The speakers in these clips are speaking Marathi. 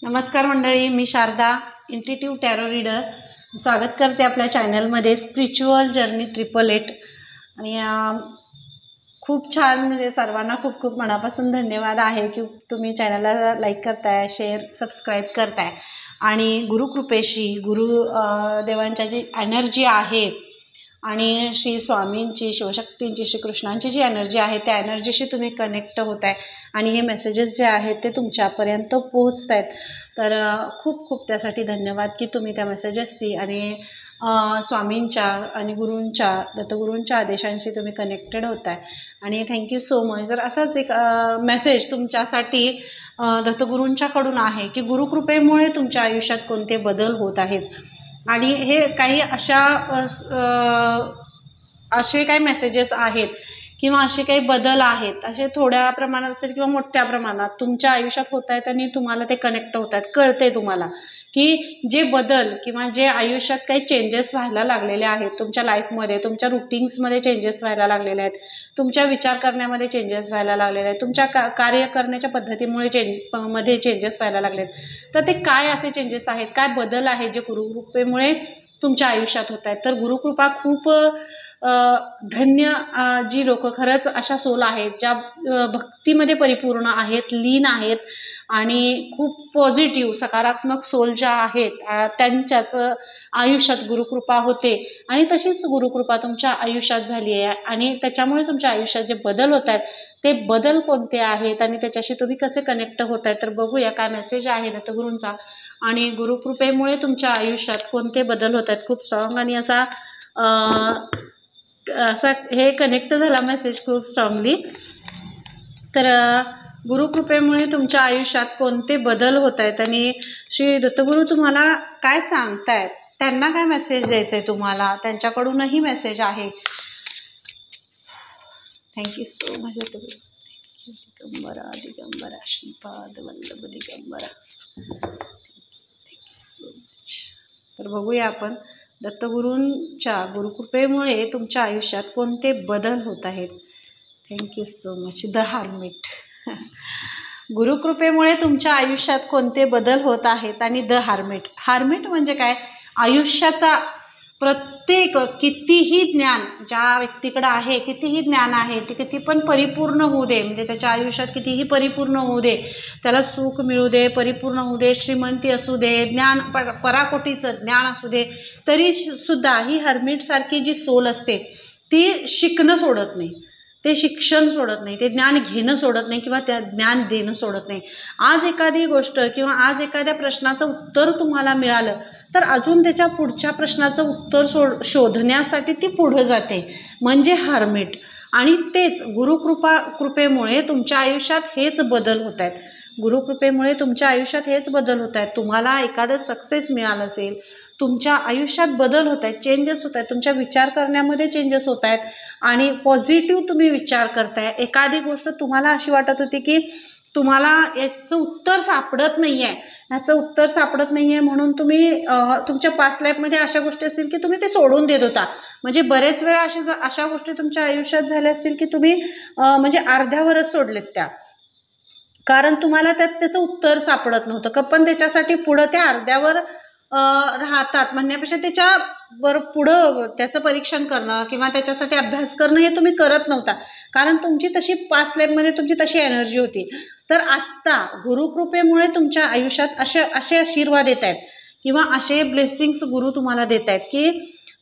नमस्कार मंडळी, मी शारदा इंट्युटिव्ह टॅरो रीडर स्वागत करते आपल्या चॅनलमध्ये स्पिरिच्युअल जर्नी 888 आणि खूप छान म्हणजे सर्वांना खूप खूप मनापासून धन्यवाद आहे की तुम्ही चॅनलला लाईक करताय, शेअर, सबस्क्राईब करताय आणि गुरुकृपेशी देवांच्या जी एनर्जी आहे आणि श्री स्वामींची, शिवशक्तींची, श्रीकृष्णांची जी एनर्जी आहे त्या एनर्जीशी तुम्ही कनेक्ट होत आहे आणि हे मेसेजेस जे आहेत ते तुमच्यापर्यंत पोहोचत आहेत. तर खूप खूप त्यासाठी धन्यवाद की तुम्ही त्या मेसेजेसची आणि स्वामींच्या आणि गुरूंच्या, दत्तगुरूंच्या आदेशांशी तुम्ही कनेक्टेड होत आहे आणि थँक्यू सो मच. तर असाच एक मेसेज तुमच्यासाठी दत्तगुरूंच्याकडून आहे की गुरुकृपेमुळे तुमच्या आयुष्यात कोणते बदल होत आहेत आणि हे काही असे काही मेसेजेस आहेत किंवा असे काही बदल आहेत, असे थोड्या प्रमाणात असेल किंवा मोठ्या प्रमाणात तुमच्या आयुष्यात होत आहेत आणि तुम्हाला ते कनेक्ट होत आहेत. कळते तुम्हाला की जे बदल किंवा जे आयुष्यात काही चेंजेस व्हायला लागलेले आहेत तुमच्या लाईफमध्ये, तुमच्या रुटीन्समध्ये चेंजेस व्हायला लागलेले आहेत, तुमच्या विचार करण्यामध्ये चेंजेस व्हायला लागलेले आहेत, तुमच्या कार्य करण्याच्या पद्धतीमुळे चेंजेस व्हायला लागलेत. तर ते काय असे चेंजेस आहेत, काय बदल आहे जे गुरुकृपेमुळे तुमच्या आयुष्यात होत आहेत. तर गुरुकृपा खूप धन्य जी लोक खरंच अशा सोल आहेत ज्या भक्तीमध्ये परिपूर्ण आहेत, लीन आहेत आणि खूप पॉझिटिव्ह सकारात्मक सोल ज्या आहेत त्यांच्याच आयुष्यात गुरुकृपा होते आणि तशीच गुरुकृपा तुमच्या आयुष्यात झाली आहे आणि त्याच्यामुळे तुमच्या आयुष्यात जे बदल होत आहेत ते बदल कोणते आहेत आणि त्याच्याशी तुम्ही कसे कनेक्ट होत आहे. तर बघूया काय मेसेज आहे दत्तगुरूंचा आणि गुरुकृपेमुळे तुमच्या आयुष्यात कोणते बदल होत आहेत. खूप स्ट्रॉंग आणि असा हे कनेक्ट झाला मेसेज खूप स्ट्रॉंगली. तर गुरुकृपेमुळे तुमच्या आयुष्यात कोणते बदल होत आहेत आणि श्री दत्तगुरू तुम्हाला काय सांगतायत, त्यांना काय मेसेज द्यायचा आहे तुम्हाला, त्यांच्याकडूनही मेसेज आहे. Thank you so much Dattaguru. Digambara Digambara Shripad Vallabh Digambara. Thank you so much. तर बघूया आपण दत्तगुरूंच्या गुरुकृपेमुळे तुमच्या आयुष्यात कोणते बदल होत आहेत. Thank you so much. The hermit. गुरुकृपेमुळे तुमच्या आयुष्यात कोणते बदल होत आहेत आणि द हार्मिट. हार्मिट म्हणजे काय? आयुष्याचा प्रत्येक कितीही ज्ञान ज्या व्यक्तीकडे आहे, कितीही ज्ञान आहे, ते किती पण परिपूर्ण होऊ दे, म्हणजे त्याच्या आयुष्यात कितीही परिपूर्ण होऊ दे, त्याला सुख मिळू दे, परिपूर्ण होऊ दे, श्रीमंती असू दे, ज्ञान पराकोटीचं ज्ञान असू दे, तरी सुद्धा ही हर्मिट सारखी जी सोल असते ती शिकणं सोडत नाही, ते शिक्षण सोडत नाही, ते ज्ञान घेणं सोडत नाही किंवा त्या ज्ञान देणं सोडत नाही. आज एखादी गोष्ट किंवा आज एखाद्या प्रश्नाचं उत्तर तुम्हाला मिळालं तर अजून त्याच्या पुढच्या प्रश्नाचं उत्तर शोधण्यासाठी ती पुढे जाते, म्हणजे हार्मिट. आणि तेच गुरुकृपेमुळे तुमच्या आयुष्यात हेच बदल होत आहेत. गुरुकृपेमुळे तुमच्या आयुष्यात हेच बदल होत आहेत. तुम्हाला एखादं सक्सेस मिळालं असेल, तुमच्या आयुष्यात बदल होत आहेत, चेंजेस होत आहेत, तुमच्या विचार करण्यामध्ये चेंजेस होत आहेत आणि पॉझिटिव्ह तुम्ही विचार करताय. एखादी गोष्ट तुम्हाला अशी वाटत होती की तुम्हाला याचं उत्तर सापडत नाही आहे, ह्याचं उत्तर सापडत नाही आहे म्हणून तुम्ही तुमच्या पास्ट लाईफमध्ये अशा गोष्टी असतील की तुम्ही ते सोडून देत होता. म्हणजे बरेच वेळा अशा गोष्टी तुमच्या आयुष्यात झाल्या असतील की तुम्ही म्हणजे अर्ध्यावरच सोडलेत त्या, कारण तुम्हाला त्याचं उत्तर सापडत नव्हतं. पण त्याच्यासाठी पुढं त्या अर्ध्यावर राहतात म्हणण्यापेक्षा पुढं त्याचं परीक्षण करणं किंवा त्याच्यासाठी अभ्यास करणं हे तुम्ही करत नव्हता, कारण तुमची तशी पास्ट लाईफमध्ये तुमची तशी एनर्जी होती. तर आत्ता गुरुकृपेमुळे तुमच्या आयुष्यात असे आशीर्वाद येत आहेत किंवा असे ब्लेसिंग्स गुरु तुम्हाला देत आहेत की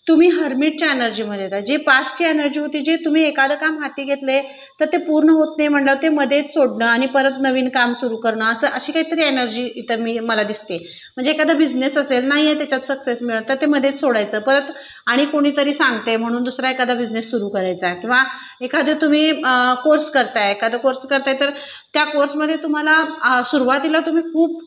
तुम्ही हर्मिटच्या एनर्जीमध्ये येतात. जी पास्टची एनर्जी होती, जे तुम्ही एखादं काम हाती घेतले तर ते पूर्ण होत नाही म्हणलं ते मध्येच सोडणं आणि परत नवीन काम सुरू करणं, अशी काहीतरी एनर्जी इथं मला दिसते. म्हणजे एखादा बिझनेस असेल, नाही आहे त्याच्यात सक्सेस मिळत तर ते मध्येच सोडायचं, परत आणि कोणीतरी सांगते म्हणून दुसरा एखादा बिझनेस सुरू करायचा, किंवा एखादं तुम्ही कोर्स करताय, तर त्या कोर्समध्ये तुम्हाला सुरुवातीला तुम्ही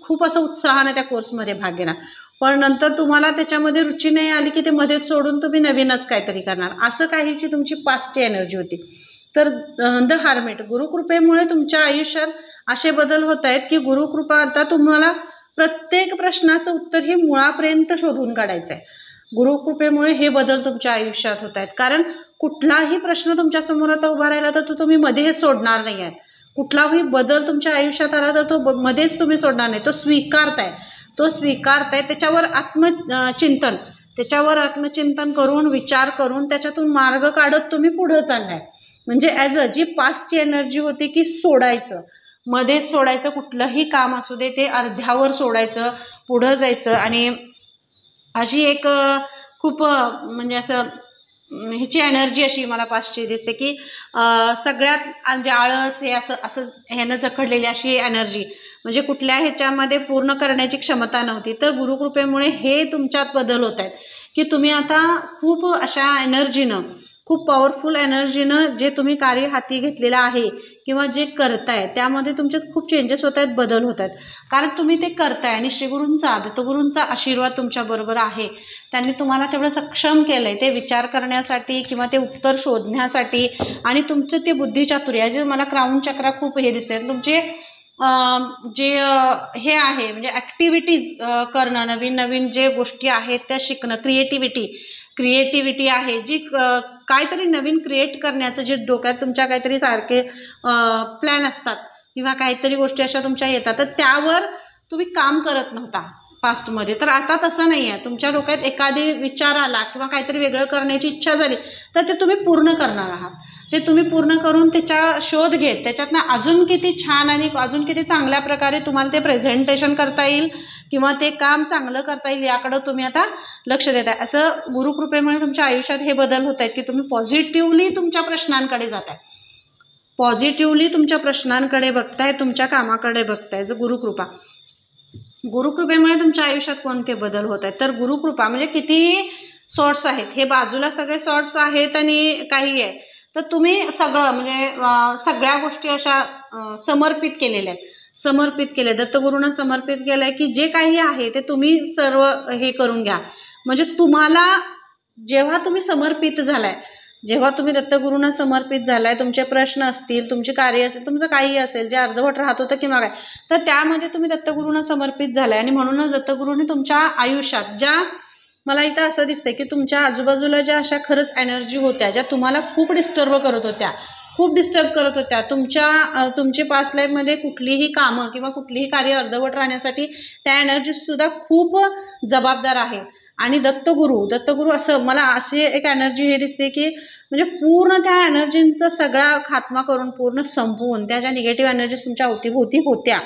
खूप असं उत्साहाने त्या कोर्समध्ये भाग घेणार, पण नंतर तुम्हाला त्याच्यामध्ये रुची नाही आली की ते मध्येच सोडून तुम्ही नवीनच काहीतरी करणार. असं काहीची तुमची पास्टची एनर्जी होती. तर द हार्मिट, गुरुकृपेमुळे तुमच्या आयुष्यात असे बदल होत आहेत की गुरुकृपा आता तुम्हाला प्रत्येक प्रश्नाचं उत्तर हे मुळापर्यंत शोधून काढायचं आहे. गुरुकृपेमुळे हे बदल तुमच्या आयुष्यात होत आहेत, कारण कुठलाही प्रश्न तुमच्या समोर आता उभा राहिला तर तो तुम्ही मध्ये सोडणार नाही आहेत. कुठलाही बदल तुमच्या आयुष्यात आला तर तो मध्येच तुम्ही सोडणार नाही, तो स्वीकारताय. त्याच्यावर आत्मचिंतन करून, विचार करून त्याच्यातून मार्ग काढत तुम्ही पुढे चाललाय. म्हणजे जी पास्टची एनर्जी होती की सोडायचं, मध्येच सोडायचं, कुठलंही काम असू दे ते अर्ध्यावर सोडायचं, पुढं जायचं. आणि अशी एक खूप म्हणजे असं ह्याची एनर्जी अशी मला पास्टची दिसते की सगळ्यात म्हणजे आळस हे असं ह्यानं जखडलेली अशी एनर्जी, म्हणजे कुठल्या ह्याच्यामध्ये पूर्ण करण्याची क्षमता नव्हती. तर गुरुकृपेमुळे हे तुमच्यात बदल होत आहेत की तुम्ही आता खूप अशा एनर्जीनं, खूप पॉवरफुल एनर्जीनं जे तुम्ही कार्य हाती घेतलेलं आहे किंवा जे करताय त्यामध्ये तुमच्यात खूप चेंजेस होत आहेत, बदल होत आहेत. कारण तुम्ही ते करताय आणि दत्तगुरूंचा आशीर्वाद तुमच्याबरोबर आहे. त्यांनी तुम्हाला तेवढं सक्षम केलंय ते विचार करण्यासाठी किंवा ते उत्तर शोधण्यासाठी. आणि तुमचं ते बुद्धिचातुर्य जे मला क्राऊन चक्रा खूप हे दिसते, तुमचे जे हे आहे म्हणजे ॲक्टिव्हिटीज करणं, नवीन नवीन जे गोष्टी आहेत त्या शिकणं, क्रिएटिव्हिटी आहे जी काहीतरी नवीन क्रिएट करण्याचं जे डोक्यात तुमच्या काहीतरी सारखे प्लॅन असतात किंवा काहीतरी गोष्टी अशा तुमच्या येतात, तर त्यावर तुम्ही काम करत नव्हता पास्टमध्ये. तर आता तसं नाही आहे. तुमच्या डोक्यात एखादी विचार आला किंवा काहीतरी वेगळं करण्याची इच्छा झाली तर ते तुम्ही पूर्ण करणार आहात. ते तुम्ही पूर्ण करून त्याचा शोध घेत त्याच्यातनं अजून किती छान आणि अजून किती चांगल्या प्रकारे तुम्हाला ते प्रेझेंटेशन करता येईल किंवा ते काम चांगलं करता येईल याकडं तुम्ही आता लक्ष देताय. असं गुरुकृपेमुळे तुमच्या आयुष्यात हे बदल होत आहेत की तुम्ही पॉझिटिव्हली तुमच्या प्रश्नांकडे जाताय, पॉझिटिव्हली तुमच्या प्रश्नांकडे बघताय, तुमच्या कामाकडे बघताय. जो गुरुकृपेमुळे तुमच्या आयुष्यात कोणते बदल होत आहेत. तर गुरुकृपा म्हणजे कितीही सॉर्ट्स आहेत, हे बाजूला सगळे सॉर्ट्स आहेत आणि काही आहे, तर तुम्ही सगळं म्हणजे सगळ्या गोष्टी अशा समर्पित केले, दत्तगुरूंना समर्पित केलंय की जे काही आहे ते तुम्ही सर्व हे करून घ्या. म्हणजे तुम्हाला जेव्हा तुम्ही दत्तगुरूंना समर्पित झालाय, तुमचे प्रश्न असतील, तुमचे कार्य असेल, तुमचं काही असेल जे अर्धवट राहत होतं किंवा काय, तर त्यामध्ये तुम्ही दत्तगुरूंना समर्पित झालाय. आणि म्हणूनच दत्तगुरूंनी तुमच्या आयुष्यात मला इथं असं दिसतंय की तुमच्या आजूबाजूला ज्या अशा खरंच एनर्जी होत्या ज्या तुम्हाला खूप डिस्टर्ब करत होत्या, तुमच्या पास्ट लाईफमध्ये कुठलीही कामं किंवा कुठलीही कार्य अर्धवट राहण्यासाठी त्या एनर्जी सुद्धा खूप जबाबदार आहे. आणि दत्तगुरू असं मला अशी एक एनर्जी हे दिसते की म्हणजे पूर्ण त्या एनर्जींचा सगळा खात्मा करून, पूर्ण संपवून, त्या ज्या निगेटिव्ह एनर्जीज तुमच्या अवतीभोवती होत्या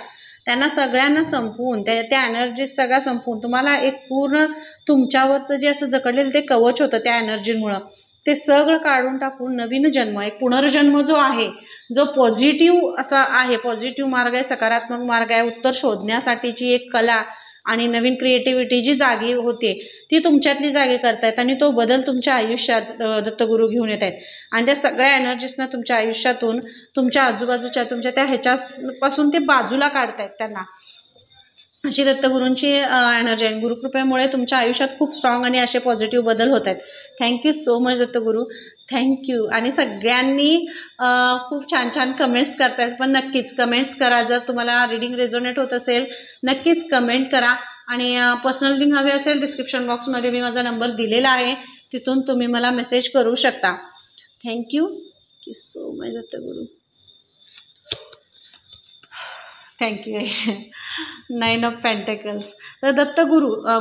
त्यांना सगळ्यांना संपवून, त्या एनर्जीज सगळ्या संपवून तुम्हाला एक पूर्ण तुमच्यावरचं जे असं जकडलेलं ते कवच होतं त्या एनर्जीमुळं, ते सगळं काढून टाकून नवीन जन्म, एक पुनर्जन्म जो आहे, जो पॉझिटिव्ह असा आहे, पॉझिटिव्ह मार्ग आहे, सकारात्मक मार्ग आहे, उत्तर शोधण्यासाठीची एक कला आणि नवीन क्रिएटिव्हिटी जी जागी होते ती तुमच्यातली जागी करतायत. आणि तो बदल तुमच्या आयुष्यात दत्तगुरू घेऊन येत आहेत. आणि त्या सगळ्या एनर्जीजना तुमच्या आयुष्यातून, तुमच्या आजूबाजूच्या, तुमच्या त्या ह्याच्यापासून ते बाजूला काढतायत त्यांना. अशी दत्तगुरूंची एनर्जी आहे. गुरुकृपेमुळे तुमच्या आयुष्यात खूप स्ट्रॉंग आणि असे पॉझिटिव्ह बदल होत आहेत. Thank you so much Dattaguru, thank you. आणि सगळ्यांनी खूप छान छान कमेंट्स करतायत, पण नक्कीच कमेंट्स करा. जर तुम्हाला रिडिंग रेझोनेट होत असेल नक्कीच कमेंट करा. आणि पर्सनल रिडिंग हवे असेल डिस्क्रिप्शन बॉक्समध्ये मी माझा नंबर दिलेला आहे, तिथून तुम्ही मला मेसेज करू शकता. Thank you so much Dattaguru, thank you. 9 of pentacles. तर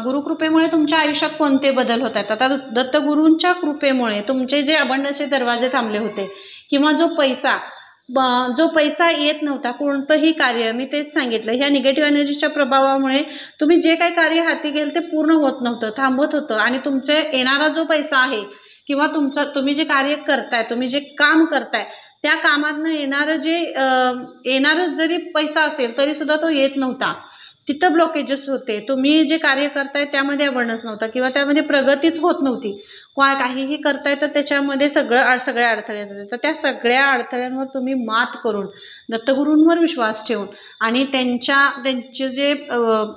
गुरुकृपेमुळे तुमच्या आयुष्यात कोणते बदल होत आहेत. आता दत्तगुरूंच्या कृपेमुळे तुमचे जे अबंडन्सचे दरवाजे थांबले होते किंवा जो पैसा येत नव्हता, कोणतंही कार्य, मी तेच सांगितलं, ह्या निगेटिव्ह एनर्जीच्या प्रभावामुळे तुम्ही जे काही कार्य हाती घेल ते पूर्ण होत नव्हतं, थांबत होतं. आणि तुमचे येणारा जो पैसा आहे किंवा तुम्ही जे कार्य करताय, तुम्ही जे काम करताय त्या कामातनं येणारं जरी पैसा असेल तरी सुद्धा तो येत नव्हता. तिथं ब्लॉकेजेस होते. तुम्ही जे कार्य करताय त्यामध्ये अबंडन्स नव्हता किंवा त्यामध्ये प्रगतीच होत नव्हती. काहीही करताय तर त्याच्यामध्ये सगळ्या अडथळे येतात. तर त्या सगळ्या अडथळ्यांवर तुम्ही मात करून, दत्तगुरूंवर विश्वास ठेवून आणि त्यांचे जे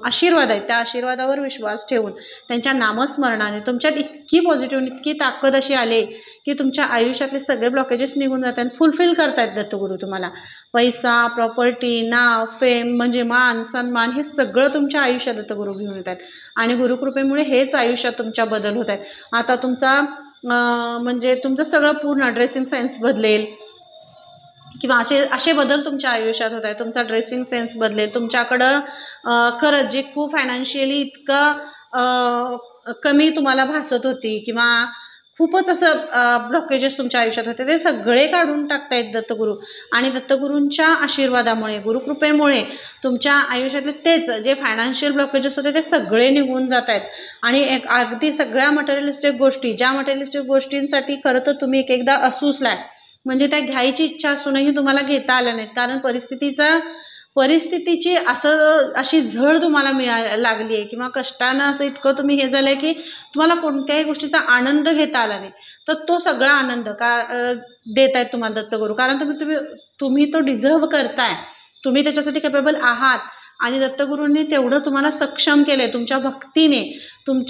आशीर्वाद आहेत त्या आशीर्वादावर विश्वास ठेवून, त्यांच्या नामस्मरणाने तुमच्यात इतकी पॉझिटिव्ह, इतकी ताकद अशी आली की तुमच्या आयुष्यातले सगळे ब्लॉकेजेस निघून जातात. फुलफिल करतायत दत्तगुरू तुम्हाला. पैसा, प्रॉपर्टी, नाव, फेम म्हणजे मान, सन्मान, हे सगळं तुमच्या आयुष्यात दत्तगुरू घेऊन येतात. आणि गुरुकृपेमुळे हेच आयुष्यात तुमच्या बदल होत आहेत. आता तुमचं सगळं पूर्ण ड्रेसिंग सेन्स बदलेल किंवा असे असे बदल तुमच्या आयुष्यात होत आहे. तुमचा ड्रेसिंग सेन्स बदलेल. तुमच्याकडं खरंच जे खूप फायनान्शियली इतकं कमी तुम्हाला भासत होती किंवा खूपच असं ब्लॉकेजेस तुमच्या आयुष्यात होते, ते सगळे काढून टाकतायत दत्तगुरू. आणि दत्तगुरूंच्या आशीर्वादामुळे, गुरुकृपेमुळे तुमच्या आयुष्यातले तेच जे फायनान्शियल ब्लॉकेजेस होते ते सगळे निघून जात आहेत. आणि एक अगदी सगळ्या मटेरियलिस्टिक गोष्टी, ज्या मटेरियलिस्टिक गोष्टींसाठी खरं तर तुम्ही एक एकदा असूसलाय, म्हणजे त्या घ्यायची इच्छा असूनही तुम्हाला घेता आल्या नाहीत, कारण परिस्थितीची अशी झळ तुम्हाला मिळायला लागली आहे किंवा कष्टानं असं इतकं तुम्ही हे झालंय की तुम्हाला कोणत्याही गोष्टीचा आनंद घेता आला नाही. तर तो सगळा आनंद देत आहेत तुम्हाला दत्तगुरू, कारण तुम्ही तो डिझर्व करताय, तुम्ही त्याच्यासाठी कॅपेबल आहात. आणि दत्तगुरूंनी तेवढं तुम्हाला सक्षम केलंय तुमच्या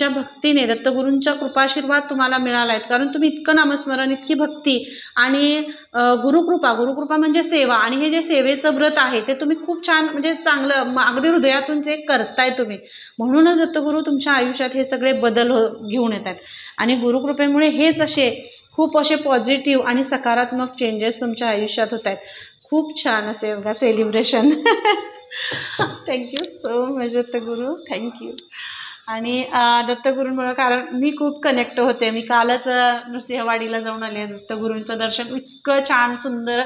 भक्तीने दत्तगुरूंच्या कृपाशीर्वाद तुम्हाला मिळाला आहेत, कारण तुम्ही इतकं नामस्मरण, इतकी भक्ती आणि गुरुकृपा म्हणजे सेवा, आणि हे जे सेवेचं व्रत आहे ते तुम्ही खूप छान, म्हणजे चांगलं अगदी हृदयातून जे करताय तुम्ही, म्हणूनच दत्तगुरू तुमच्या आयुष्यात हे सगळे बदल घेऊन येत आहेत. आणि गुरुकृपेमुळे हेच खूप असे पॉझिटिव्ह आणि सकारात्मक चेंजेस तुमच्या आयुष्यात होत आहेत. खूप छान असे बघा celebration. Thank you so much Dattaguru, thank you. आणि दत्तगुरूंमुळे, कारण मी खूप कनेक्ट होते. मी कालच नृसिंहवाडीला जाऊन आले. दत्तगुरूंचं दर्शन इतकं छान सुंदर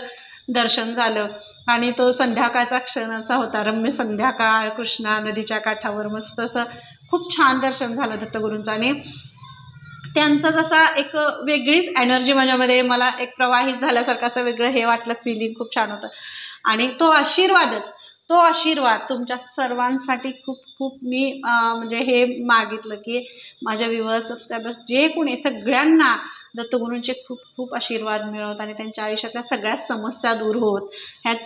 दर्शन झालं. आणि तो संध्याकाळचा क्षण असा होता, रम्य संध्याकाळ, कृष्णा नदीच्या काठावर मस्त असं खूप छान दर्शन झालं दत्तगुरूंचं. आणि त्यांचा जसा एक वेगळीच एनर्जी माझ्यामध्ये मला एक प्रवाहित झाल्यासारखं असं वेगळं हे वाटलं, फिलिंग खूप छान होतं. आणि तो आशीर्वाद तुमच्या सर्वांसाठी खूप खूप मी म्हणजे हे मागितलं की माझ्या व्ह्यूअर्स, सबस्क्रायबर्स जे कोणी सगळ्यांना दत्तगुरूंचे खूप खूप आशीर्वाद मिळवत आणि त्यांच्या आयुष्यातल्या सगळ्या समस्या दूर होत,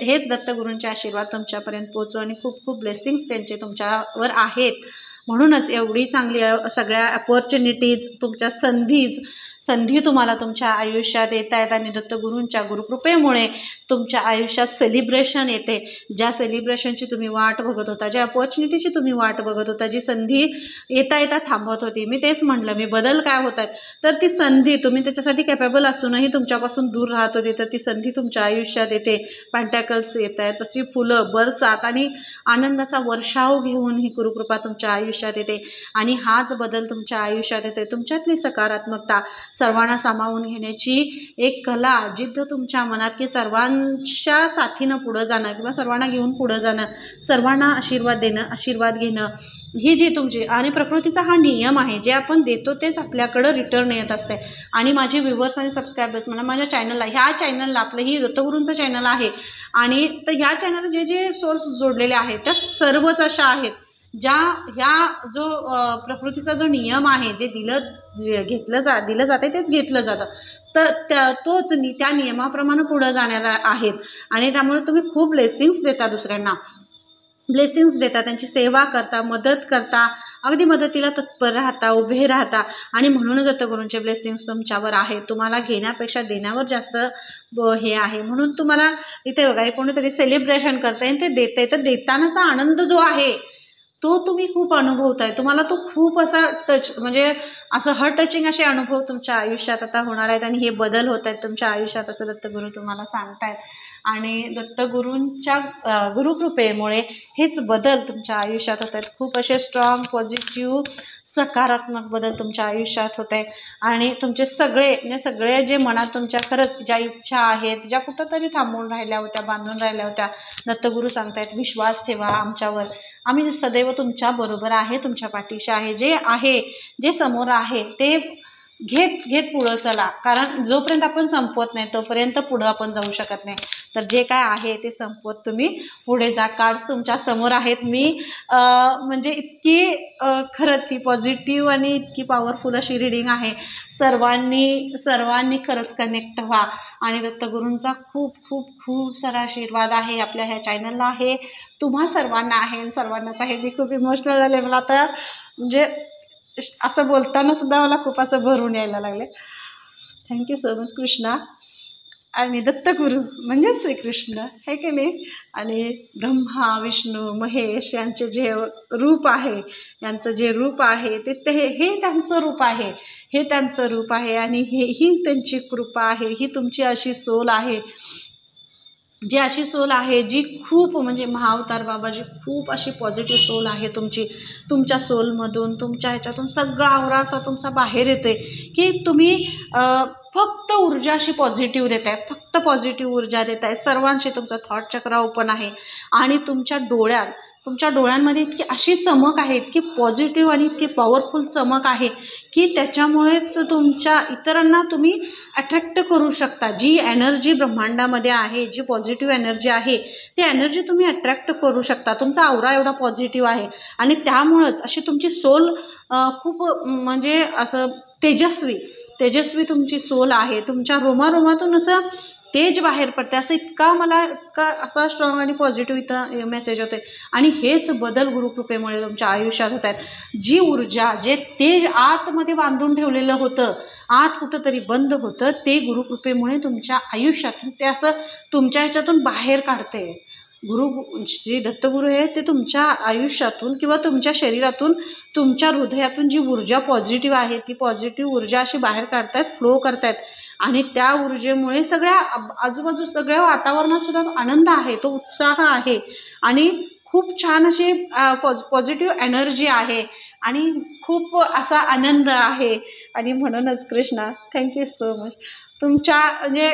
हेच दत्तगुरूंचे आशीर्वाद तुमच्यापर्यंत पोहोचो. आणि खूप खूप ब्लेसिंग्स त्यांचे तुमच्यावर आहेत. म्हणूनच एवढी चांगली सगळ्या अपॉर्च्युनिटीज, तुमच्या संधी तुम्हाला तुमच्या आयुष्यात येत आहेत. आणि दत्तगुरूंच्या गुरुकृपेमुळे तुमच्या आयुष्यात सेलिब्रेशन येते. ज्या सेलिब्रेशनची तुम्ही वाट बघत होता, ज्या अपॉर्च्युनिटीची तुम्ही वाट बघत होता, जी संधी येता थांबत होती, मी तेच म्हटलं, मी बदल काय होत आहेत, तर ती संधी तुम्ही त्याच्यासाठी कॅपेबल असूनही तुमच्यापासून दूर राहत होती, तर ती संधी तुमच्या आयुष्यात येते. पेंटॅकल्स येत आहेत, तशी फुलं बरसात आणि आनंदाचा वर्षाव घेऊन ही गुरुकृपा तुमच्या आयुष्यात येते. आणि हाच बदल तुमच्या आयुष्यात येते. तुमच्यातली सकारात्मकता, सर्वांना सामावून घेण्याची एक कला, जिद्द तुमच्या मनात, की सर्वांच्या साथीनं पुढं जाणं किंवा सर्वांना घेऊन पुढं जाणं, सर्वांना आशीर्वाद देणं, आशीर्वाद घेणं, ही जी तुमची, आणि प्रकृतीचा हा नियम आहे, जे आपण देतो तेच आपल्याकडं रिटर्न येत असते. आणि माझे व्ह्यूवर्स आणि सबस्क्रायबर्स मला माझ्या ह्या चॅनलला, आपलं ही दत्तगुरूंचं चॅनल आहे, आणि तर ह्या चॅनलला जे जे सोर्स जोडलेले आहेत त्या सर्वच अशा आहेत ह्या जो प्रकृतीचा जो नियम आहे, जे दिलं जाते तेच घेतलं जातं, तर त्या नियमाप्रमाणे पुढे जाणाऱ्या आहेत. आणि त्यामुळे तुम्ही खूप ब्लेसिंग्स देता, दुसऱ्यांना ब्लेसिंग्स देता, त्यांची सेवा करता, मदत करता, अगदी मदतीला तत्पर राहता, उभे राहता. आणि म्हणूनच दत्तगुरूंचे ब्लेसिंग्स तुमच्यावर आहेत. तुम्हाला घेण्यापेक्षा देण्यावर जास्त हे आहे. म्हणून तुम्हाला इथे बघा, कोणीतरी सेलिब्रेशन करताय आणि ते देतंय, तर देतानाचा आनंद जो आहे तो तुम्ही खूप अनुभवताय. तुम्हाला तो खूप असा म्हणजे असं हार्ट टचिंग असे अनुभव तुमच्या आयुष्यात आता होणार आहेत. आणि हे बदल होत आहेत तुमच्या आयुष्यात, असं दत्तगुरू तुम्हाला सांगतायत. आणि दत्तगुरूंच्या गुरुकृपेमुळे हेच बदल तुमच्या आयुष्यात होत आहेत. खूप असे स्ट्रॉंग, पॉझिटिव्ह, सकारात्मक बदल तुमच्या आयुष्यात होत आहे. आणि तुमचे सगळे जे मनात तुमच्या खरंच ज्या इच्छा आहेत, ज्या कुठंतरी थांबून राहिल्या होत्या, बांधून राहिल्या होत्या, दत्तगुरू सांगतायत, विश्वास ठेवा आमच्यावर, आम्ही सदैव तुमच्या बरोबर आहे, तुमच्या पाठीशी आहे. जे समोर आहे ते घेत पुढं चला, कारण जोपर्यंत आपण संपवत नाही तोपर्यंत पुढं आपण जाऊ शकत नाही. तर जे काय आहे ते संपवत तुम्ही पुढे जा. कार्ड्स तुमच्या समोर आहेत. मी म्हणजे इतकी खरंच ही पॉझिटिव्ह आणि इतकी पॉवरफुल अशी रिडिंग आहे. सर्वांनी खरंच कनेक्ट व्हा. आणि दत्तगुरूंचा खूप खूप खूप सारा आशीर्वाद आहे आपल्या ह्या चॅनलला आहे, तुम्हा सर्वांना आहे, सर्वांनाच आहे. मी खूप इमोशनल झाले. मला आता म्हणजे असं बोलताना सुद्धा मला खूप असं भरून यायला लागले. Thank you so much Krishna. आणि दत्तगुरू म्हणजे श्रीकृष्ण आहे की नाही. आणि ब्रह्मा, विष्णू, महेश यांचे जे रूप आहे, हे त्यांचं रूप आहे. आणि ही त्यांची कृपा आहे, ही तुमची अशी सोल आहे जी अशी सोल आहे जी खूप म्हणजे महाअवतार बाबाजी खूप अशी पॉझिटिव्ह सोल आहे तुमची. तुमच्या सोलमधून तुमच्या ह्याच्यातून सगळा आवरा असा तुमचा बाहेर येतोय की तुम्ही फक्त ऊर्जा अशी पॉझिटिव्ह देत आहे, फक्त पॉझिटिव्ह ऊर्जा देत आहे. सर्वांशी तुमचं थॉट चक्र ओपन आहे आणि तुमच्या डोळ्यांमध्ये इतकी अशी चमक आहे, इतकी पॉझिटिव्ह आणि इतकी पॉवरफुल चमक आहे की त्याच्यामुळेच तुमच्या इतरांना तुम्ही अट्रॅक्ट करू शकता. जी एनर्जी ब्रह्मांडामध्ये आहे, जी पॉझिटिव्ह एनर्जी आहे, ती एनर्जी तुम्ही अट्रॅक्ट करू शकता. तुमचा औरा एवढा पॉझिटिव्ह आहे आणि त्यामुळंच अशी तुमची सोल खूप म्हणजे असं तेजस्वी तुमची सोल आहे. तुमच्या रोमारोमातून असं तेज बाहेर पडते. असं इतका असा स्ट्रॉंग आणि पॉझिटिव्ह इथं मेसेज होतोय आणि हेच बदल गुरुकृपेमुळे तुमच्या आयुष्यात होत आहेत. जी ऊर्जा, जे तेज आतमध्ये बांधून ठेवलेलं होतं, आत कुठंतरी बंद होतं, ते गुरुकृपेमुळे तुमच्या आयुष्यातून ते असं तुमच्या ह्याच्यातून बाहेर काढते. श्री दत्तगुरू आहे ते तुमच्या आयुष्यातून किंवा तुमच्या शरीरातून, तुमच्या हृदयातून जी ऊर्जा पॉझिटिव्ह आहे, ती पॉझिटिव्ह ऊर्जा अशी बाहेर काढतायत, फ्लो करतायत आणि त्या ऊर्जेमुळे सगळ्या आजूबाजू सगळ्या वातावरणात सुद्धा आनंद आहे, तो उत्साह आहे आणि खूप छान अशी पॉझिटिव्ह एनर्जी आहे आणि खूप असा आनंद आहे. आणि म्हणूनच कृष्णा, थँक्यू सो मच. तुमच्या म्हणजे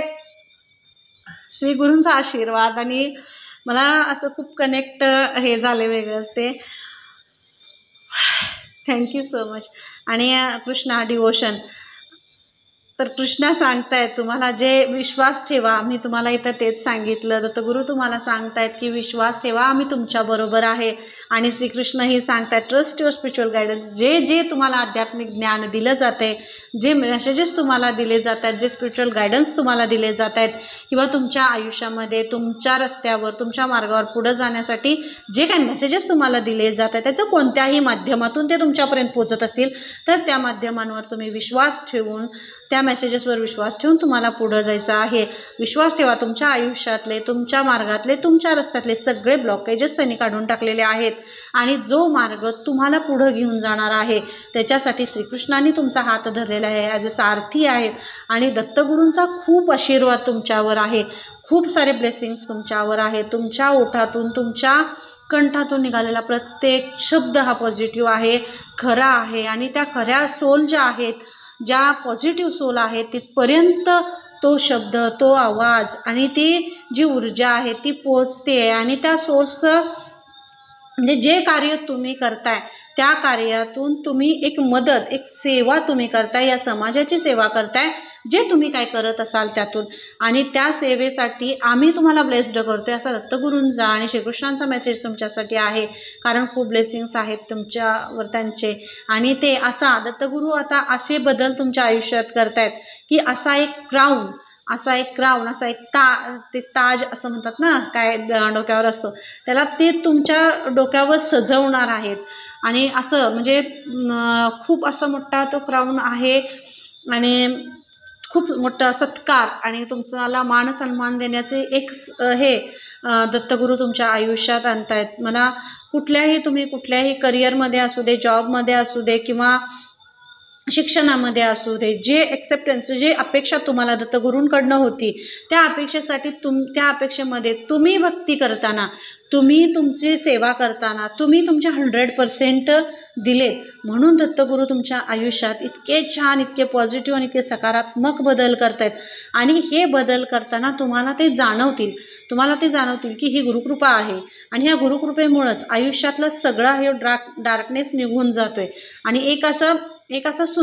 श्री गुरूंचा आशीर्वाद आणि मला असं खूप कनेक्ट हे झाले वेगळंच ते. Thank you so much. आणि कृष्णा डिवोशन, तर कृष्णा सांगतायत तुम्हाला जे विश्वास ठेवा. मी तुम्हाला इथं तेच सांगितलं. दत्तगुरू तुम्हाला सांगतायत की विश्वास ठेवा, आम्ही तुमच्याबरोबर आहे. आणि श्रीकृष्णही सांगतायत ट्रस्ट युअर स्पिरिच्युअल गायडन्स. जे तुम्हाला आध्यात्मिक ज्ञान दिलं जाते, जे मेसेजेस तुम्हाला दिले जात आहेत, जे स्पिरिच्युअल गायडन्स तुम्हाला दिले जात आहेत किंवा तुमच्या आयुष्यामध्ये, तुमच्या रस्त्यावर, तुमच्या मार्गावर पुढं जाण्यासाठी जे काही मेसेजेस तुम्हाला दिले जात आहेत, त्याचं कोणत्याही माध्यमातून ते तुमच्यापर्यंत पोहोचत असतील तर त्या माध्यमांवर तुम्ही विश्वास ठेवून, त्या मेसेजेसवर विश्वास ठेवून तुम्हाला पुढं जायचं आहे. विश्वास ठेवा. तुमच्या आयुष्यातले, तुमच्या मार्गातले, तुमच्या रस्त्यातले सगळे ब्लॉकेजेस त्यांनी काढून टाकलेले आहेत आणि जो मार्ग तुम्हाला पुढं घेऊन जाणार आहे त्याच्यासाठी श्रीकृष्णांनी तुमचा हात धरलेला आहे, ॲज अ सारथी आहेत. आणि दत्तगुरूंचा खूप आशीर्वाद तुमच्यावर आहे, खूप सारे ब्लेसिंग्स तुमच्यावर आहे. तुमच्या ओठातून, तुमच्या कंठातून निघालेला प्रत्येक शब्द हा पॉझिटिव्ह आहे, खरा आहे आणि त्या खऱ्या सोल ज्या आहेत, ज्या पॉझिटिव्ह सोल आहे तिथपर्यंत तो शब्द, तो आवाज आणि ती जी ऊर्जा आहे ती पोचते आणि त्या सोल्सचं म्हणजे जे कार्य तुम्ही करताय त्या कार्यातून तुम्ही एक मदत, एक सेवा तुम्ही करताय, या समाजाची सेवा करताय, जे तुम्ही काय करत असाल त्यातून. आणि त्या सेवेसाठी आम्ही तुम्हाला ब्लेस्ड करतोय असा दत्तगुरूंचा आणि श्रीकृष्णांचा मेसेज तुमच्यासाठी आहे. कारण खूप ब्लेसिंग्स आहेत तुमच्यावर त्यांचे. आणि ते असा दत्तगुरू आता असे बदल तुमच्या आयुष्यात करतायत की असा एक क्राऊन, असा एक ते ताज असं म्हणतात ना, काय डोक्यावर असतो त्याला, ते तुमच्या डोक्यावर सजवणार आहेत. आणि असं म्हणजे खूप असा मोठा तो क्राऊन आहे आणि खूप मोठा सत्कार आणि तुमच्याला मान सन्मान देण्याचे एक हे दत्तगुरू तुमच्या आयुष्यात आणतायत. मला तुम्ही कुठल्याही करिअरमध्ये असू दे, जॉबमध्ये असू दे किंवा शिक्षणामध्ये असू दे, जे एक्सेप्टन्स, जे अपेक्षा तुम्हाला दत्तगुरूंकडनं होती, त्या अपेक्षेसाठी त्या अपेक्षेमध्ये तुम्ही भक्ती करताना, तुम्ही तुमची सेवा करताना, तुम्ही तुमचे 100% दिले म्हणून दत्तगुरू तुमच्या आयुष्यात इतके छान, इतके पॉझिटिव्ह आणि इतके सकारात्मक बदल करतायत. आणि हे बदल करताना तुम्हाला ते जाणवतील की ही गुरुकृपा आहे आणि ह्या गुरुकृपेमुळंच आयुष्यातला सगळा हे डार्कनेस निघून जातोय आणि एक असा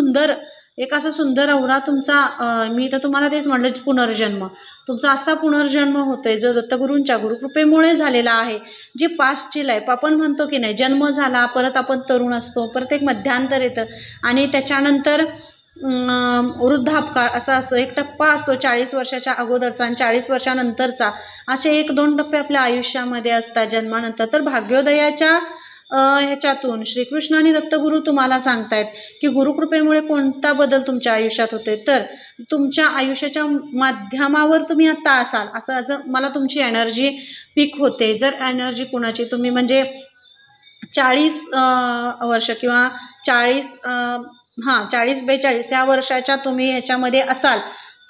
सुंदर अवरा तुमचा, मी तर तुम्हाला तेच म्हटलं, पुनर्जन्म तुमचा असा पुनर्जन्म होतोय जो दत्तगुरूंच्या गुरुकृपेमुळे झालेला आहे. जी पास्टची लाईफ आपण म्हणतो की नाही, जन्म झाला परत आपण तरुण असतो, परत एक मध्यांतर येतं आणि त्याच्यानंतर वृद्धापकाळ असा असतो, एक टप्पा असतो 40 वर्षाच्या अगोदरचा आणि 40 वर्षानंतरचा, असे 1-2 टप्पे आपल्या आयुष्यामध्ये असतात जन्मानंतर. तर भाग्योदयाच्या ह्याच्यातून श्रीकृष्ण आणि दत्तगुरू तुम्हाला सांगतायत की गुरुकृपेमुळे कोणता बदल तुमच्या आयुष्यात होतोय. तर तुमच्या आयुष्याच्या माध्यमावर तुम्ही आता असाल असं मला तुमची एनर्जी पीक होते. जर एनर्जी कुणाची तुम्ही म्हणजे 40 वर्ष किंवा 40-42 या वर्षाच्या तुम्ही ह्याच्यामध्ये असाल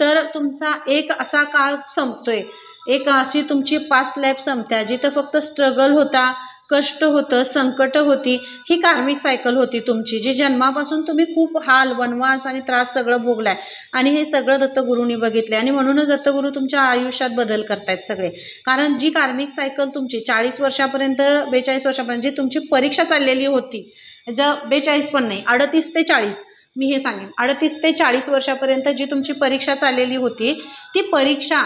तर तुमचा एक असा काळ संपतोय एक अशी तुमची पास्ट लाईफ संपत्या जिथं फक्त स्ट्रगल होता, कष्ट होतं, संकट होती, ही कार्मिक सायकल होती तुमची, जी जन्मापासून तुम्ही खूप हाल, वनवास आणि त्रास सगळं भोगलाय आणि हे सगळं दत्तगुरूंनी बघितलंय आणि म्हणूनच दत्तगुरू तुमच्या आयुष्यात बदल करतायत सगळे. कारण जी कार्मिक सायकल तुमची 40 वर्षापर्यंत 42 वर्षापर्यंत जी तुमची परीक्षा चाललेली होती, 42 पण नाही, 38 ते 40 मी हे सांगेन, 38 ते 40 वर्षापर्यंत जी तुमची परीक्षा चाललेली होती, ती परीक्षा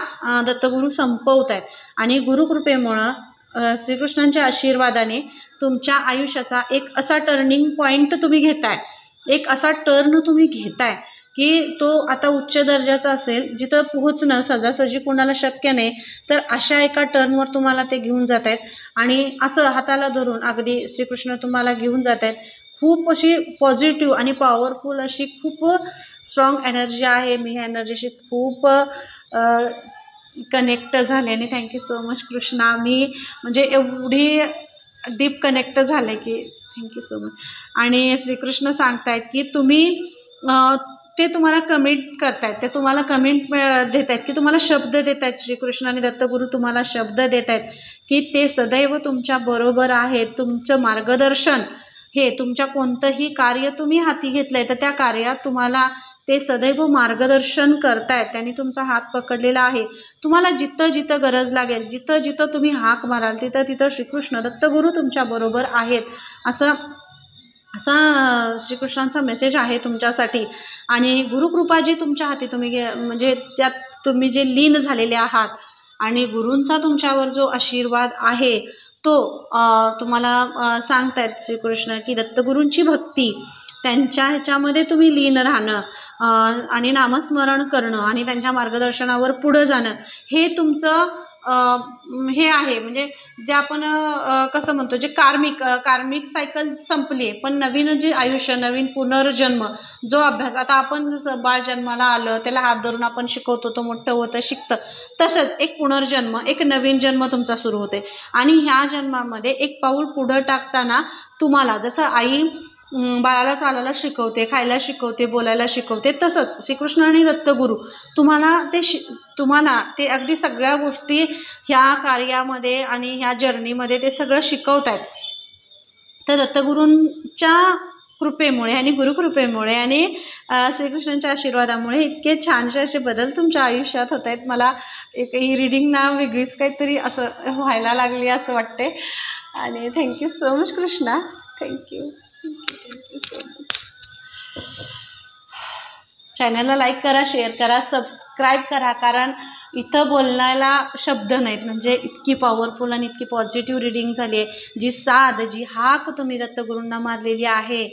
दत्तगुरू संपवतायत आणि गुरुकृपेमुळं श्रीकृष्णांच्या आशीर्वादाने तुमच्या आयुष्याचा एक असा टर्निंग पॉईंट तुम्ही घेताय, एक असा टर्न तुम्ही घेताय की तो आता उच्च दर्जाचा असेल, जिथं पोहोचणं सहजासहजी कोणाला शक्य नाही, तर अशा एका टर्नवर तुम्हाला ते घेऊन जात आहेत आणि असं हाताला धरून अगदी श्रीकृष्ण तुम्हाला घेऊन जात आहेत. खूप अशी पॉझिटिव्ह आणि पॉवरफुल अशी खूप स्ट्रॉंग एनर्जी आहे. मी ह्या एनर्जीशी खूप कनेक्ट झाले आणि थँक्यू सो मच कृष्णा. मी म्हणजे एवढी डीप कनेक्ट झाले की थँक्यू सो मच. आणि श्रीकृष्ण सांगतायत की तुम्ही ते तुम्हाला कमेंट करतायत, ते तुम्हाला कमेंट देत आहेत की तुम्हाला शब्द देत आहेत. श्रीकृष्ण आणि दत्तगुरू तुम्हाला शब्द देत आहेत की ते सदैव तुमच्या बरोबर आहेत. तुमचं मार्गदर्शन हे तुमच्या कोणतंही कार्य तुम्ही हाती घेतलंय तर त्या कार्यात तुम्हाला ते सदैव मार्गदर्शन करतायत. त्यांनी तुमचा हात पकडलेला आहे. तुम्हाला जिथं जिथं गरज लागेल, जिथं जिथं तुम्ही हाक माराल तिथं तिथं श्रीकृष्ण दत्तगुरू तुमच्या बरोबर आहेत. असा श्रीकृष्णांचा मेसेज आहे तुमच्यासाठी. आणि गुरुकृपा जी तुमच्या हाती तुम्ही म्हणजे त्यात तुम्ही जे लीन झालेले आहात आणि गुरूंचा तुमच्यावर जो आशीर्वाद आहे तो तुम्हाला सांगतायत श्रीकृष्ण की दत्तगुरूंची भक्ती, त्यांच्या ह्याच्यामध्ये तुम्ही लीन राहणं आणि नामस्मरण करणं आणि त्यांच्या मार्गदर्शनावर पुढं जाणं हे तुमचं हे आहे. म्हणजे जे आपण कसं म्हणतो, जे कार्मिक सायकल संपली आहे, पण नवीन जे आयुष्य, नवीन पुनर्जन्म, जो अभ्यास आता आपण जसं बाळ जन्माला आलं त्याला हात धरून आपण शिकवतो, तो मोठं होतं शिकतं, तसंच एक पुनर्जन्म, एक नवीन जन्म तुमचा सुरू होते. आणि ह्या जन्मामध्ये एक पाऊल पुढं टाकताना तुम्हाला जसं आई बाळाला चालायला शिकवते, खायला शिकवते, बोलायला शिकवते, तसंच श्रीकृष्ण आणि दत्तगुरू तुम्हाला ते अगदी सगळ्या गोष्टी ह्या कार्यामध्ये आणि ह्या जर्नीमध्ये ते सगळं शिकवत आहेत. तर दत्तगुरूंच्या कृपेमुळे आणि गुरुकृपेमुळे आणि श्रीकृष्णांच्या आशीर्वादामुळे इतके छानसे असे बदल तुमच्या आयुष्यात होत आहेत. मला ही रीडिंग ना वेगळीच काहीतरी असं व्हायला लागली असं वाटते. आणि thank you so much Krishna. Thank you so much. चॅनलला लाईक करा, शेअर करा, सबस्क्राईब करा, कारण इथं बोलण्याला शब्द नाहीत. म्हणजे इतकी पॉवरफुल आणि इतकी पॉझिटिव्ह रीडिंग झाली आहे. जी साध, जी हाक तुम्ही दत्तगुरूंना मारलेली आहे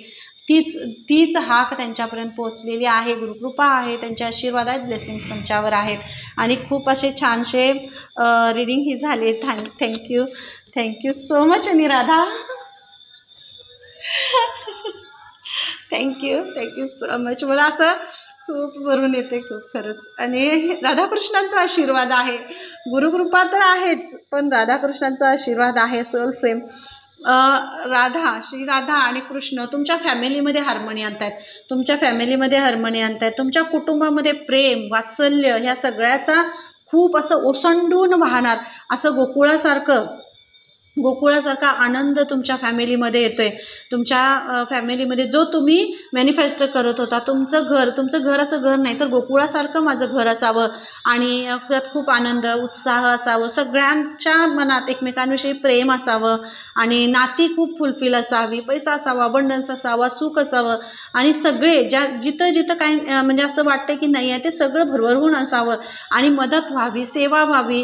तीच हाक त्यांच्यापर्यंत पोहोचलेली आहे. गुरुकृपा आहे, त्यांचे आशीर्वाद आहेत, ब्लेसिंग्स त्यांच्यावर आहेत आणि खूप असे छानसे रीडिंग ही झाले. Thank you so much Anuradha. Thank you so much. मला असं खूप भरून येते, खूप खरंच. आणि राधाकृष्णांचा आशीर्वाद आहे, गुरुकृपा तर आहेच, पण राधाकृष्णांचा आशीर्वाद आहे. सोल फ्रेम श्री राधा आणि कृष्ण तुमच्या फॅमिलीमध्ये हार्मनी आणतायत, तुमच्या फॅमिलीमध्ये हार्मनी आणतायत, तुमच्या कुटुंबामध्ये प्रेम, वात्सल्य ह्या सगळ्याचा खूप असं ओसंडून वाहणार असं गोकुळासारखा आनंद तुमच्या फॅमिलीमध्ये येतोय. तुमच्या फॅमिलीमध्ये जो तुम्ही मॅनिफेस्ट करत होता, तुमचं घर असं घर नाही तर गोकुळासारखं माझं घर असावं आणि त्यात खूप आनंद, उत्साह असावं, सगळ्यांच्या मनात एकमेकांविषयी प्रेम असावं आणि नाती खूप फुलफिल असावी, पैसा असावा, अबंडन्स असावा, सुख असावं आणि सगळे जिथं काही म्हणजे असं वाटतं की नाही आहे ते सगळं भरभरून असावं आणि मदत व्हावी, सेवा व्हावी,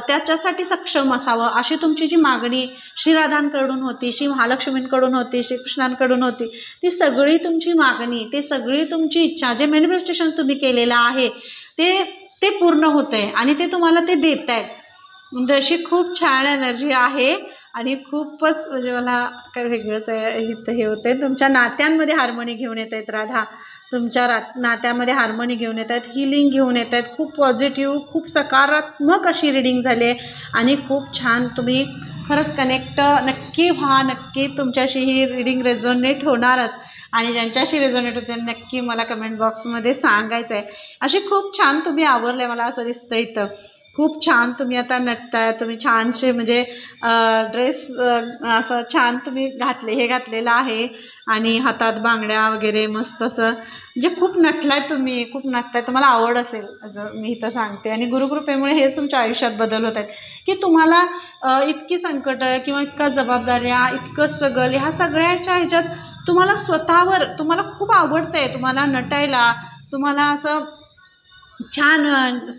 त्याच्यासाठी सक्षम असावं, अशी तुमची जी मागणी श्री राधांकडून होती, श्री महालक्ष्मींकडून होती, श्रीकृष्णांकडून होती, ती सगळी तुमची मागणी, ते सगळी तुमची इच्छा, जे मॅनिफेस्टेशन तुम्ही केलेलं आहे ते पूर्ण होतंय आणि ते तुम्हाला ते देत आहेत. म्हणजे अशी खूप छान एनर्जी आहे आणि खूपच म्हणजे मला काय वेगळंच हे होतंय. तुमच्या नात्यांमध्ये हार्मनी घेऊन येत आहेत राधा, तुमच्या नात्यामध्ये हार्मनी घेऊन येत आहेत, हिलिंग घेऊन येत आहेत. खूप पॉझिटिव्ह, खूप सकारात्मक अशी रीडिंग झाली आहे आणि खूप छान. तुम्ही खरंच कनेक्ट नक्की व्हा, नक्की तुमच्याशी ही रीडिंग रेझोनेट होणारच आणि ज्यांच्याशी रेझोनेट होते नक्की मला कमेंट बॉक्समध्ये सांगायचं आहे. अशी खूप छान तुम्ही आवरले, मला असं दिसतं इथं खूप छान तुम्ही आता नटताय. तुम्ही छानसे म्हणजे ड्रेस असं छान तुम्ही घातलेलं आहे आणि हातात बांगड्या वगैरे मस्त असं म्हणजे खूप नटलाय तुम्ही, खूप नटताय. तुम्हाला आवड असेल असं मी इथं सांगते आणि गुरुकृपेमुळे हेच तुमच्या आयुष्यात बदल होत आहेत की तुम्हाला इतकी संकट किंवा इतका जबाबदाऱ्या, इतकं स्ट्रगल ह्या सगळ्याच्या ह्याच्यात तुम्हाला स्वतःवर तुम्हाला खूप आवडतंय, तुम्हाला नटायला, तुम्हाला असं छान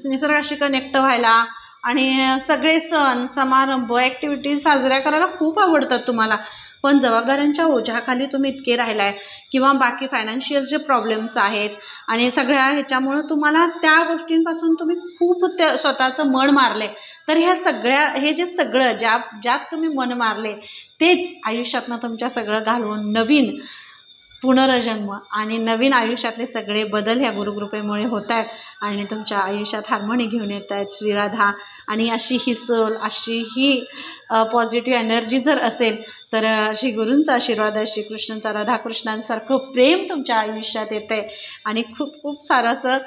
निसर्गाशी कनेक्ट व्हायला आणि सगळे सण समारंभ ॲक्टिव्हिटीज साजऱ्या करायला खूप आवडतात तुम्हाला. पण जबाबदाऱ्यांच्या ओझ्याखाली तुम्ही इतके राहिलाय किंवा बाकी फायनान्शियल जे प्रॉब्लेम्स आहेत आणि सगळ्या ह्याच्यामुळं तुम्हाला त्या गोष्टींपासून तुम्ही खूप त्या स्वतःचं मन मारले. तर ह्या सगळ्या हे जे सगळं ज्यात तुम्ही मन मारले तेच आयुष्यातनं तुमच्या सगळं घालवून नवीन पुनर्जन्म आणि नवीन आयुष्यातले सगळे बदल ह्या गुरुकृपेमुळे होत आहेत आणि तुमच्या आयुष्यात हार्मोनी घेऊन येत आहेत श्रीराधा. आणि अशी ही सल, अशी ही पॉझिटिव्ह एनर्जी जर असेल तर श्री गुरूंचा आशीर्वाद आहे, श्रीकृष्णांचा, राधाकृष्णांसारखं प्रेम तुमच्या आयुष्यात येतं आहे आणि खूप खूप सारं असं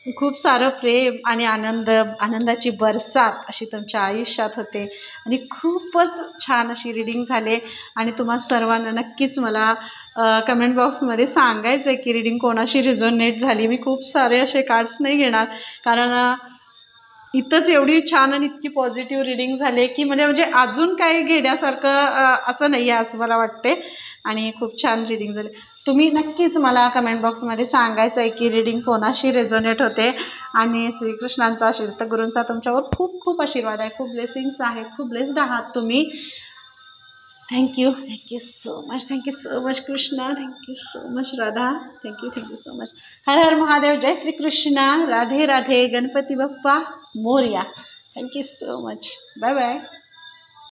खूप सारं प्रेम आणि आनंदाची बरसात अशी तुमच्या आयुष्यात होते आणि खूपच छान अशी रीडिंग झाले. आणि तुम्हा सर्वांना नक्कीच मला कमेंट बॉक्समध्ये सांगायचं आहे की रीडिंग कोणाशी रिझोनेट झाली. मी खूप सारे असे कार्ड्स नाही घेणार कारण इथंच एवढी छान आणि इतकी पॉझिटिव्ह रीडिंग झाली की म्हणजे अजून काही घेण्यासारखं असं नाही आहे असं मला वाटते. आणि खूप छान रीडिंग झाली. तुम्ही नक्कीच मला कमेंट बॉक्समध्ये सांगायचं आहे की रीडिंग कोणाशी रेझोनेट होते आणि श्रीकृष्णांचा गुरूंचा तुमच्यावर खूप खूप आशीर्वाद आहे, खूप ब्लेसिंग्स आहेत, खूप ब्लेस्ड आहात तुम्ही. Thank you so much Krishna, thank you so much Radha, thank you so much. हर हर महादेव, जय Shri Krishna, Radhe Radhe, Ganpati Bappa Morya. Thank you so much. Bye bye.